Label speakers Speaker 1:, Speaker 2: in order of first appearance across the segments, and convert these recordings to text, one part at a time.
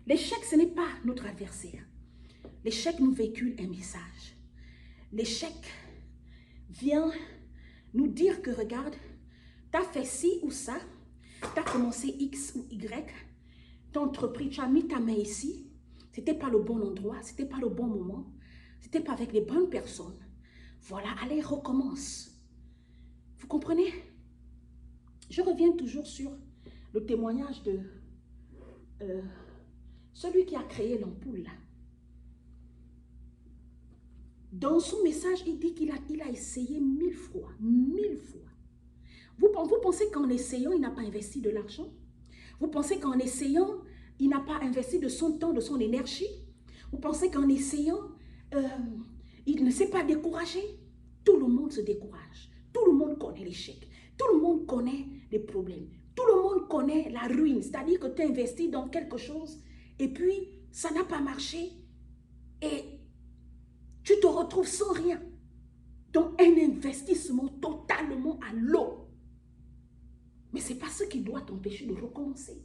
Speaker 1: L'échec, ce n'est pas notre adversaire. L'échec nous véhicule un message. L'échec vient nous dire que, regarde, tu as fait ci ou ça, tu as commencé X ou Y, tu as entrepris, tu as mis ta main ici, ce n'était pas le bon endroit, ce n'était pas le bon moment, ce n'était pas avec les bonnes personnes. Voilà, allez, recommence. Vous comprenez? Je reviens toujours sur le témoignage de celui qui a créé l'ampoule là. Dans son message, il dit qu'il a essayé 1000 fois, 1000 fois. Vous pensez qu'en essayant, il n'a pas investi de l'argent? Vous pensez qu'en essayant, il n'a pas investi de son temps, de son énergie? Vous pensez qu'en essayant, il ne s'est pas découragé? Tout le monde se décourage. Tout le monde connaît l'échec. Tout le monde connaît les problèmes. Tout le monde connaît la ruine. C'est-à-dire que tu as investi dans quelque chose et puis ça n'a pas marché et tu te retrouves sans rien. Donc un investissement totalement à l'eau. Mais ce n'est pas ce qui doit t'empêcher de recommencer.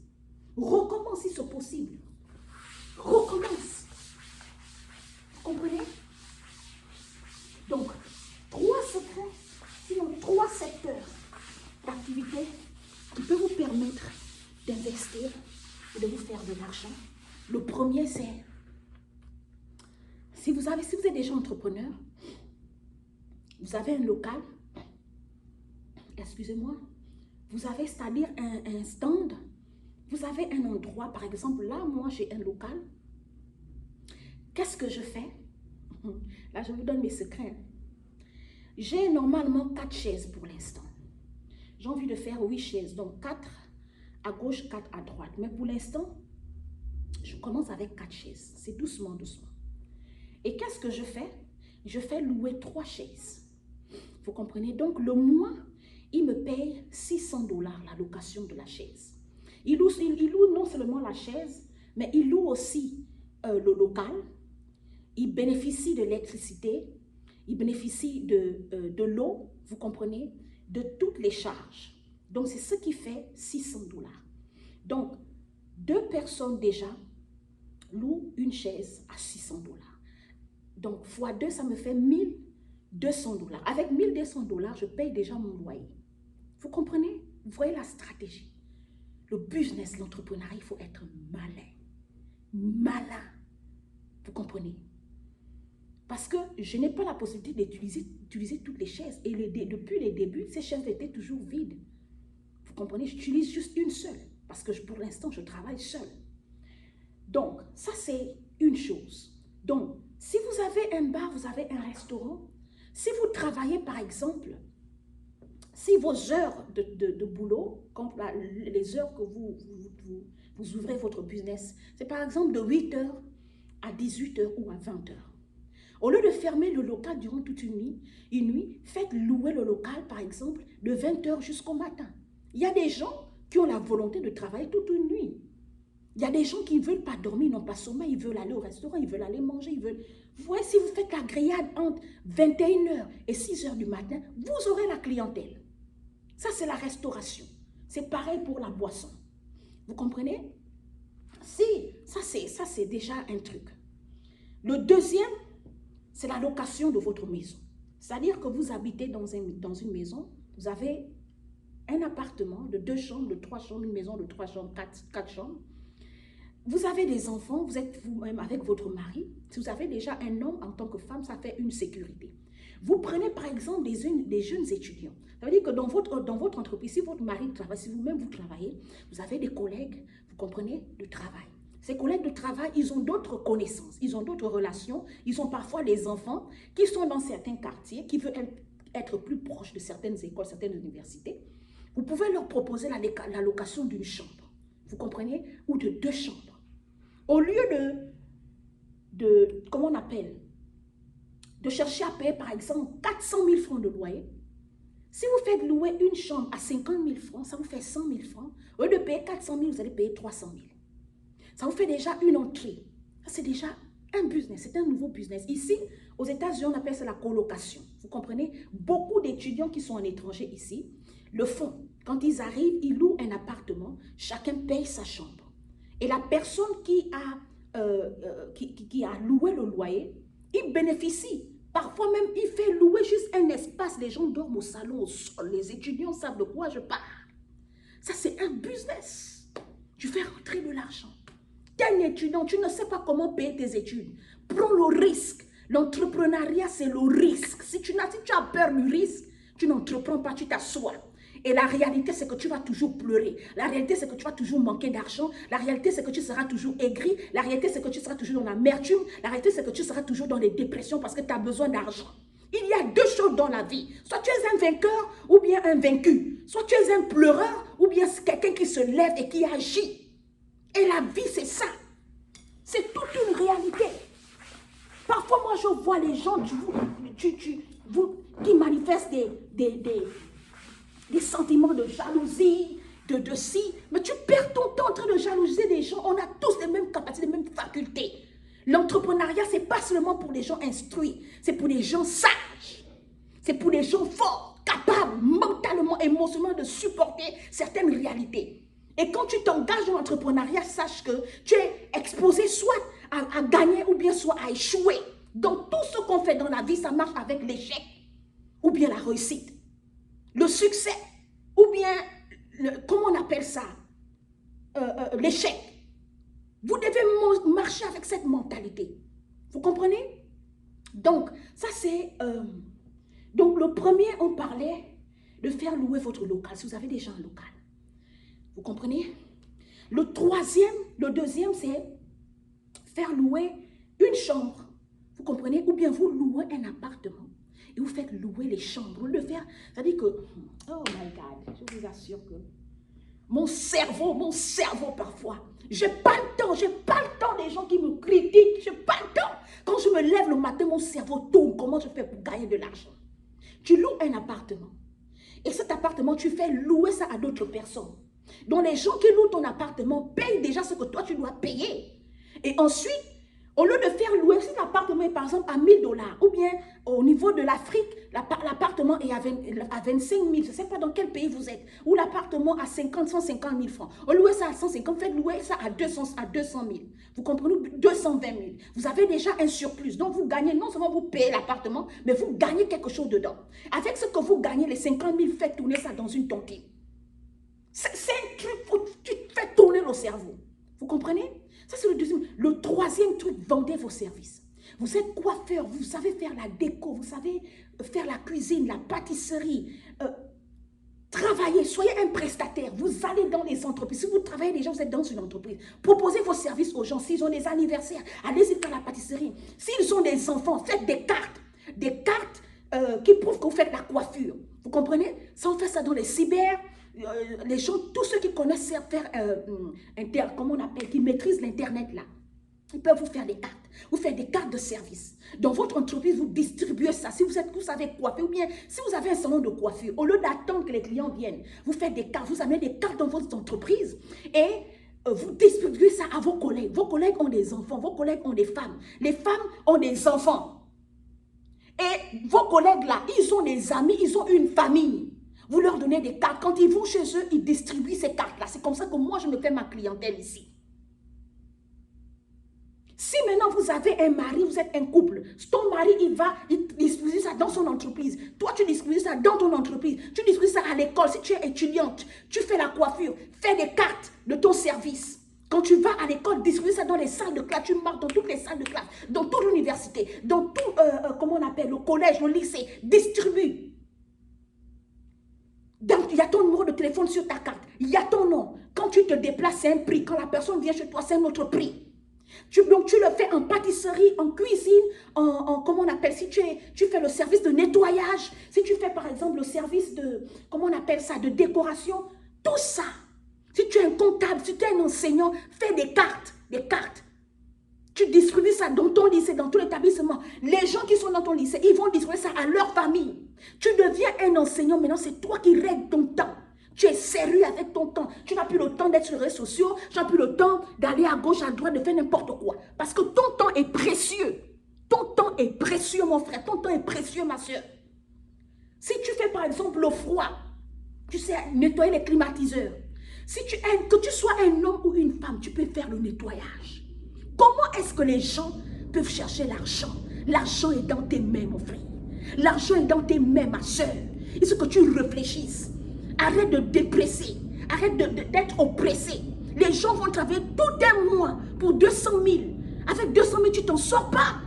Speaker 1: Recommence si c'est possible. Recommence. Vous comprenez? Donc, 3 secrets, sinon 3 secteurs d'activité qui peuvent vous permettre d'investir et de vous faire de l'argent. Le premier, c'est, si vous êtes déjà entrepreneur, vous avez un local, excusez-moi, vous avez, c'est-à-dire un stand, vous avez un endroit, par exemple, là, moi, j'ai un local. Qu'est-ce que je fais? Là, je vous donne mes secrets. J'ai normalement 4 chaises pour l'instant. J'ai envie de faire 8 chaises, donc 4 à gauche, 4 à droite. Mais pour l'instant, je commence avec 4 chaises. C'est doucement, doucement. Et qu'est-ce que je fais? Je fais louer 3 chaises. Vous comprenez? Donc, le mois, il me paye 600 $ la location de la chaise. Il loue non seulement la chaise, mais il loue aussi le local. Il bénéficie de l'électricité, il bénéficie de l'eau, vous comprenez, de toutes les charges. Donc, c'est ce qui fait 600 $. Donc, 2 personnes déjà louent une chaise à 600 $. Donc, fois 2, ça me fait 1200 $. Avec 1200 $, je paye déjà mon loyer. Vous comprenez? Vous voyez la stratégie. Le business, l'entrepreneuriat, il faut être malin. Malin. Vous comprenez? Parce que je n'ai pas la possibilité d'utiliser toutes les chaises. Et depuis les débuts, ces chaises étaient toujours vides. Vous comprenez? J'utilise juste une seule. Parce que pour l'instant, je travaille seule. Donc, ça c'est une chose. Donc, si vous avez un bar, vous avez un restaurant, si vous travaillez par exemple, si vos heures de boulot, comme les heures que vous ouvrez votre business, c'est par exemple de 8 h à 18 h ou à 20 h. Au lieu de fermer le local durant toute une nuit, faites louer le local par exemple de 20 h jusqu'au matin. Il y a des gens qui ont la volonté de travailler toute une nuit. Il y a des gens qui ne veulent pas dormir, ils n'ont pas sommeil, ils veulent aller au restaurant, ils veulent aller manger, ils veulent... Vous voyez, si vous faites la grillade entre 21 h et 6 h du matin, vous aurez la clientèle. Ça, c'est la restauration. C'est pareil pour la boisson. Vous comprenez? Si, ça c'est déjà un truc. Le deuxième, c'est la location de votre maison. C'est-à-dire que vous habitez dans une maison, vous avez un appartement de 2 chambres, de 3 chambres, une maison de 3 chambres, 4 chambres. Vous avez des enfants, vous êtes vous-même avec votre mari. Si vous avez déjà un homme en tant que femme, ça fait une sécurité. Vous prenez par exemple des jeunes étudiants. Ça veut dire que dans votre entreprise, si votre mari travaille, si vous-même vous travaillez, vous avez des collègues, vous comprenez, de travail. Ces collègues de travail, ils ont d'autres connaissances, ils ont d'autres relations, ils ont parfois des enfants qui sont dans certains quartiers, qui veulent être plus proches de certaines écoles, certaines universités. Vous pouvez leur proposer la location d'une chambre, vous comprenez, ou de 2 chambres. Au lieu comment on appelle, de chercher à payer par exemple 400 000 francs de loyer, si vous faites louer une chambre à 50 000 francs, ça vous fait 100 000 francs. Au lieu de payer 400 000, vous allez payer 300 000. Ça vous fait déjà une entrée. Ça, c'est déjà un business, c'est un nouveau business. Ici, aux États-Unis, on appelle ça la colocation. Vous comprenez? Beaucoup d'étudiants qui sont en étranger ici le font. Quand ils arrivent, ils louent un appartement, chacun paye sa chambre. Et la personne qui a loué le loyer, il bénéficie. Parfois même, il fait louer juste un espace. Les gens dorment au salon, au sol. Les étudiants savent de quoi je parle. Ça, c'est un business. Tu fais rentrer de l'argent. Tu es un étudiant, tu ne sais pas comment payer tes études. Prends le risque. L'entrepreneuriat, c'est le risque. Si tu as peur du risque, tu n'entreprends pas, tu t'assois. Et la réalité, c'est que tu vas toujours pleurer. La réalité, c'est que tu vas toujours manquer d'argent. La réalité, c'est que tu seras toujours aigri. La réalité, c'est que tu seras toujours dans l'amertume. La réalité, c'est que tu seras toujours dans les dépressions parce que tu as besoin d'argent. Il y a deux choses dans la vie. Soit tu es un vainqueur ou bien un vaincu. Soit tu es un pleureur ou bien quelqu'un qui se lève et qui agit. Et la vie, c'est ça. C'est toute une réalité. Parfois, moi, je vois les gens qui manifestent des sentiments de jalousie, de ci. Mais tu perds ton temps en train de jalouser des gens. On a tous les mêmes capacités, les mêmes facultés. L'entrepreneuriat, ce n'est pas seulement pour les gens instruits. C'est pour les gens sages. C'est pour les gens forts, capables, mentalement, émotionnellement, de supporter certaines réalités. Et quand tu t'engages dans l'entrepreneuriat, sache que tu es exposé soit à gagner ou bien soit à échouer. Donc, tout ce qu'on fait dans la vie, ça marche avec l'échec ou bien la réussite. Le succès ou bien, comment on appelle ça, l'échec. Vous devez marcher avec cette mentalité. Vous comprenez? Donc, ça c'est... donc, le premier, on parlait de faire louer votre local. Si vous avez déjà un local. Vous comprenez? Le deuxième, c'est faire louer une chambre. Vous comprenez? Ou bien vous louez un appartement. Et vous faites louer les chambres. Le faire, ça dit que, oh my God, je vous assure que mon cerveau parfois, j'ai pas le temps des gens qui me critiquent, j'ai pas le temps. Quand je me lève le matin, mon cerveau tourne, comment je fais pour gagner de l'argent? Tu loues un appartement. Et cet appartement, tu fais louer ça à d'autres personnes. Donc les gens qui louent ton appartement payent déjà ce que toi tu dois payer. Et ensuite, au lieu de faire louer, si l'appartement est par exemple à 1000 $, ou bien au niveau de l'Afrique, l'appartement est à 25 000, je ne sais pas dans quel pays vous êtes, ou l'appartement à 150 000 francs. Au louer ça à 150, faites louer ça à 200 000. Vous comprenez? 220 000. Vous avez déjà un surplus. Donc vous gagnez, non seulement vous payez l'appartement, mais vous gagnez quelque chose dedans. Avec ce que vous gagnez, les 50 000, faites tourner ça dans une tontine. C'est un truc, tu fais tourner le cerveau. Vous comprenez? Ça, c'est le deuxième. Le troisième truc, vendez vos services. Vous êtes coiffeur, vous savez faire la déco, vous savez faire la cuisine, la pâtisserie. Travaillez, soyez un prestataire. Vous allez dans les entreprises. Si vous travaillez déjà, vous êtes dans une entreprise. Proposez vos services aux gens. S'ils ont des anniversaires, allez-y faire la pâtisserie. S'ils ont des enfants, faites des cartes. Des cartes qui prouvent que vous faites la coiffure. Vous comprenez? Ça, on fait ça dans les cyber. Les gens, tous ceux qui connaissent faire, comment on appelle, qui maîtrisent l'Internet là, ils peuvent vous faire des cartes. Vous faites des cartes de service. Dans votre entreprise, vous distribuez ça. Si vous savez coiffer, ou bien si vous avez un salon de coiffure, au lieu d'attendre que les clients viennent, vous faites des cartes, vous amenez des cartes dans votre entreprise et vous distribuez ça à vos collègues. Vos collègues ont des enfants, vos collègues ont des femmes. Les femmes ont des enfants. Et vos collègues là, ils ont des amis, ils ont une famille. Vous leur donnez des cartes. Quand ils vont chez eux, ils distribuent ces cartes-là. C'est comme ça que moi, je me fais ma clientèle ici. Si maintenant vous avez un mari, vous êtes un couple, ton mari, il distribue ça dans son entreprise. Toi, tu distribues ça dans ton entreprise. Tu distribues ça à l'école. Si tu es étudiante, tu fais la coiffure, fais des cartes de ton service. Quand tu vas à l'école, distribue ça dans les salles de classe. Tu marques dans toutes les salles de classe, dans toute l'université, dans tout, comment on appelle, le collège, le lycée. Distribue. Donc, il y a ton numéro de téléphone sur ta carte. Il y a ton nom. Quand tu te déplaces, c'est un prix. Quand la personne vient chez toi, c'est un autre prix. Donc, tu le fais en pâtisserie, en cuisine, comment on appelle, si tu fais le service de nettoyage, si tu fais par exemple le service de, comment on appelle ça, de décoration, tout ça. Si tu es un comptable, si tu es un enseignant, fais des cartes, Tu distribues ça dans ton lycée, dans tout l'établissement. Les gens qui sont dans ton lycée, ils vont distribuer ça à leur famille. Tu deviens un enseignant, maintenant c'est toi qui règles ton temps. Tu es sérieux avec ton temps. Tu n'as plus le temps d'être sur les réseaux sociaux. Tu n'as plus le temps d'aller à gauche, à droite, de faire n'importe quoi. Parce que ton temps est précieux. Ton temps est précieux, mon frère. Ton temps est précieux, ma soeur. Si tu fais par exemple le froid, tu sais nettoyer les climatiseurs. Si tu aimes, que tu sois un homme ou une femme, tu peux faire le nettoyage. Comment est-ce que les gens peuvent chercher l'argent? L'argent est dans tes mains, mon frère. L'argent est dans tes mains, ma soeur. Il faut que tu réfléchisses. Arrête de dépresser. Arrête d'être oppressé. Les gens vont travailler tout un mois pour 200 000. Avec 200 000, tu ne t'en sors pas.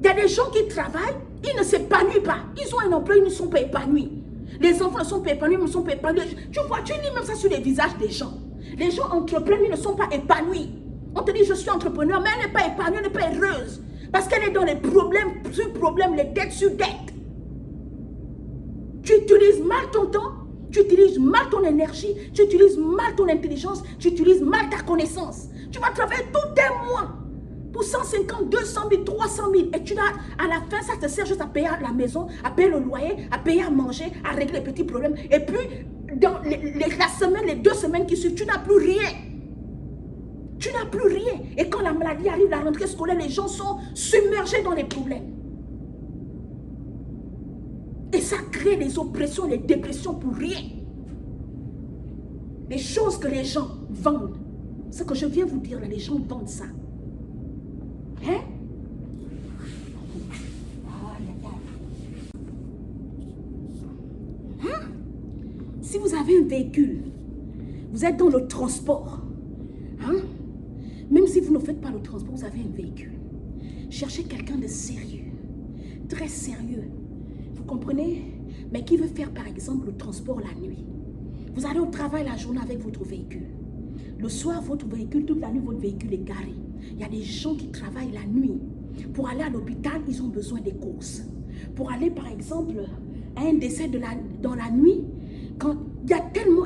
Speaker 1: Il y a des gens qui travaillent, ils ne s'épanouissent pas. Ils ont un emploi, ils ne sont pas épanouis. Les enfants ne sont pas épanouis, ils ne sont pas épanouis. Tu vois, tu lis même ça sur les visages des gens. Les gens entreprennent, ils ne sont pas épanouis. On te dit, je suis entrepreneur, mais elle n'est pas épanouie, elle n'est pas heureuse. Parce qu'elle est dans les problèmes sur problèmes, les dettes sur dettes. Tu utilises mal ton temps, tu utilises mal ton énergie, tu utilises mal ton intelligence, tu utilises mal ta connaissance. Tu vas travailler tout un mois pour 150, 200 000, 300 000. Et tu as, à la fin, ça te sert juste à payer la maison, à payer le loyer, à payer à manger, à régler les petits problèmes. Et puis, dans la semaine, les 2 semaines qui suivent, tu n'as plus rien. Tu n'as plus rien. Et quand la maladie arrive, la rentrée scolaire, les gens sont submergés dans les problèmes. Et ça crée les oppressions, les dépressions pour rien. Les choses que les gens vendent, ce que je viens vous dire là, les gens vendent ça. Hein? Hein? Si vous avez un véhicule, vous êtes dans le transport, hein? Même si vous ne faites pas le transport, vous avez un véhicule. Cherchez quelqu'un de sérieux, très sérieux. Vous comprenez? Mais qui veut faire par exemple le transport la nuit? Vous allez au travail la journée avec votre véhicule. Le soir, votre véhicule, toute la nuit, votre véhicule est garé. Il y a des gens qui travaillent la nuit. Pour aller à l'hôpital, ils ont besoin des courses. Pour aller par exemple à un décès dans la nuit, quand il y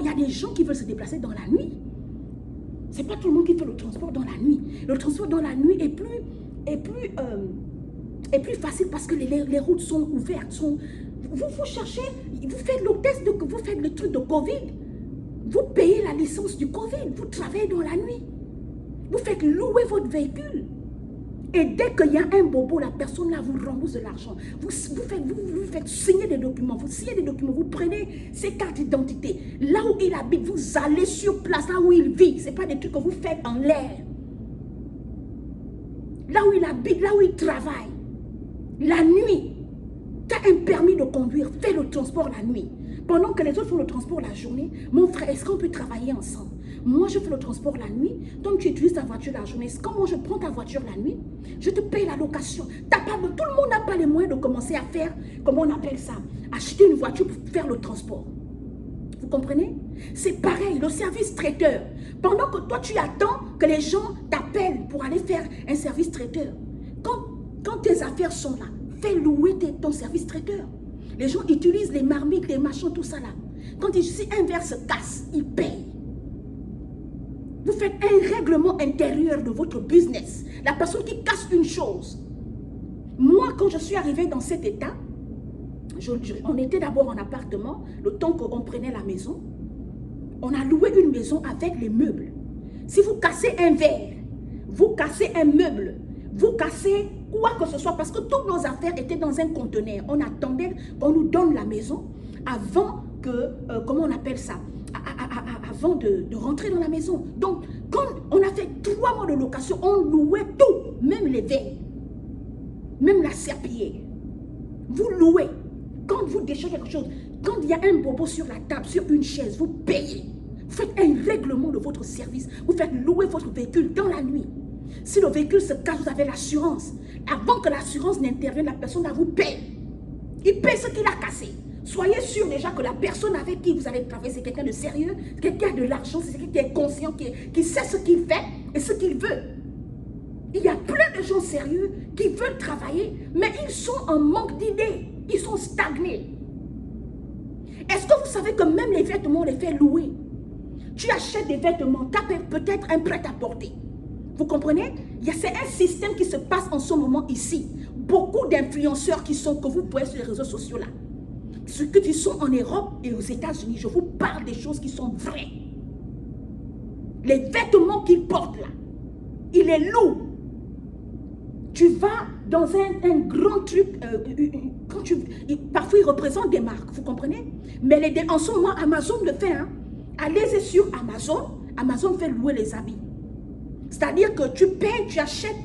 Speaker 1: a des gens qui veulent se déplacer dans la nuit. Ce n'est pas tout le monde qui fait le transport dans la nuit. Le transport dans la nuit est plus facile parce que les routes sont ouvertes. Vous cherchez, vous faites le test, vous faites le truc de Covid. Vous payez la licence du Covid. Vous travaillez dans la nuit. Vous faites louer votre véhicule. Et dès qu'il y a un bobo, la personne là vous rembourse de l'argent. Vous faites signer des documents. Vous signez des documents. Vous prenez ses cartes d'identité. Là où il habite, vous allez sur place, là où il vit. Ce n'est pas des trucs que vous faites en l'air. Là où il habite, là où il travaille. La nuit, tu as un permis de conduire. Fais le transport la nuit. Pendant que les autres font le transport la journée, mon frère, est-ce qu'on peut travailler ensemble? Moi, je fais le transport la nuit. Donc, tu utilises ta voiture la journée. Quand moi, je prends ta voiture la nuit, je te paye la location. Tout le monde n'a pas les moyens de commencer à faire, comment on appelle ça? Acheter une voiture pour faire le transport. Vous comprenez? C'est pareil, le service traiteur. Pendant que toi, tu attends que les gens t'appellent pour aller faire un service traiteur. Quand tes affaires sont là, fais louer ton service traiteur. Les gens utilisent les marmites, les machins, tout ça là. Quand si un verre se casse, ils payent. Vous faites un règlement intérieur de votre business. La personne qui casse une chose. Moi, quand je suis arrivée dans cet état, on était d'abord en appartement, le temps qu'on prenait la maison. On a loué une maison avec les meubles. Si vous cassez un verre, vous cassez un meuble, vous cassez quoi que ce soit, parce que toutes nos affaires étaient dans un conteneur. On attendait qu'on nous donne la maison avant que, comment on appelle ça, avant de rentrer dans la maison. Donc, quand on a fait 3 mois de location, on louait tout, même les verres, même la serpillière. Vous louez. Quand vous déchargez quelque chose, quand il y a un bobo sur la table, sur une chaise, vous payez. Vous faites un règlement de votre service. Vous faites louer votre véhicule dans la nuit. Si le véhicule se casse, vous avez l'assurance. Avant que l'assurance n'intervienne, la personne là vous paye. Il paye ce qu'il a cassé. Soyez sûr déjà que la personne avec qui vous allez travailler, c'est quelqu'un de sérieux, quelqu'un qui a de l'argent, c'est quelqu'un qui est conscient, qui sait ce qu'il fait et ce qu'il veut. Il y a plein de gens sérieux qui veulent travailler, mais ils sont en manque d'idées. Ils sont stagnés. Est-ce que vous savez que même les vêtements, on les fait louer? Tu achètes des vêtements, tu as peut-être un prêt-à-porter. Vous comprenez? C'est un système qui se passe en ce moment ici. Beaucoup d'influenceurs que vous voyez sur les réseaux sociaux là. Ceux qui sont en Europe et aux États-Unis, je vous parle des choses qui sont vraies. Les vêtements qu'ils portent là, ils les louent. Tu vas dans un grand truc, parfois ils représentent des marques, vous comprenez? Mais en ce moment, Amazon le fait. Hein? Allez-y sur Amazon. Amazon fait louer les habits. C'est-à-dire que tu payes, tu achètes,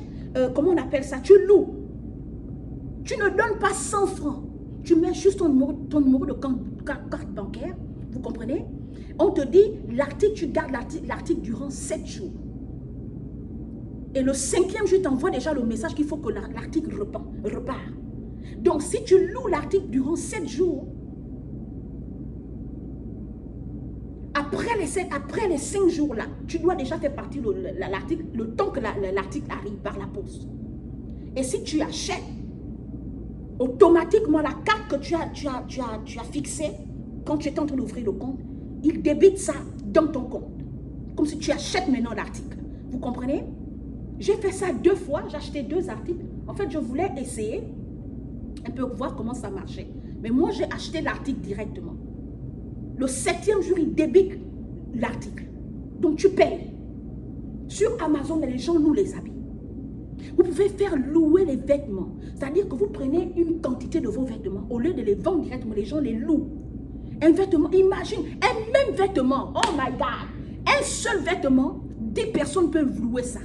Speaker 1: comment on appelle ça? Tu loues. Tu ne donnes pas 100 francs. Tu mets juste ton numéro de carte bancaire. Vous comprenez? On te dit, l'article, tu gardes l'article durant 7 jours. Et le 5e jour, tu t'envoies déjà le message qu'il faut que l'article repart. Donc, si tu loues l'article durant 7 jours, après les 5 jours là, tu dois déjà faire partie de l'article, le temps que l'article arrive par la poste. Et si tu achètes, automatiquement la carte que tu as fixée, quand tu es en train d'ouvrir le compte, il débite ça dans ton compte. Comme si tu achètes maintenant l'article. Vous comprenez? J'ai fait ça 2 fois, j'ai acheté 2 articles. En fait, je voulais essayer un peu voir comment ça marchait. Mais moi, j'ai acheté l'article directement. Le 7e jour, il débite l'article. Donc, tu payes. Sur Amazon, les gens louent les habits. Vous pouvez faire louer les vêtements. C'est-à-dire que vous prenez une quantité de vos vêtements. Au lieu de les vendre directement, les gens les louent. Un vêtement, imagine, un même vêtement. Oh my God. Un seul vêtement, 10 personnes peuvent louer ça.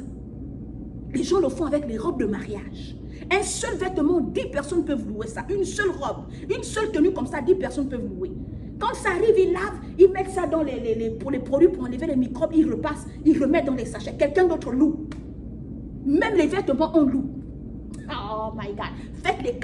Speaker 1: Les gens le font avec les robes de mariage. Un seul vêtement, 10 personnes peuvent louer ça. Une seule robe, une seule tenue comme ça, 10 personnes peuvent louer. Quand ça arrive, ils lavent, ils mettent ça dans pour les produits pour enlever les microbes, ils repassent, ils remettent dans les sachets. Quelqu'un d'autre loue. Même les vêtements, on loue. Oh my God. Faites les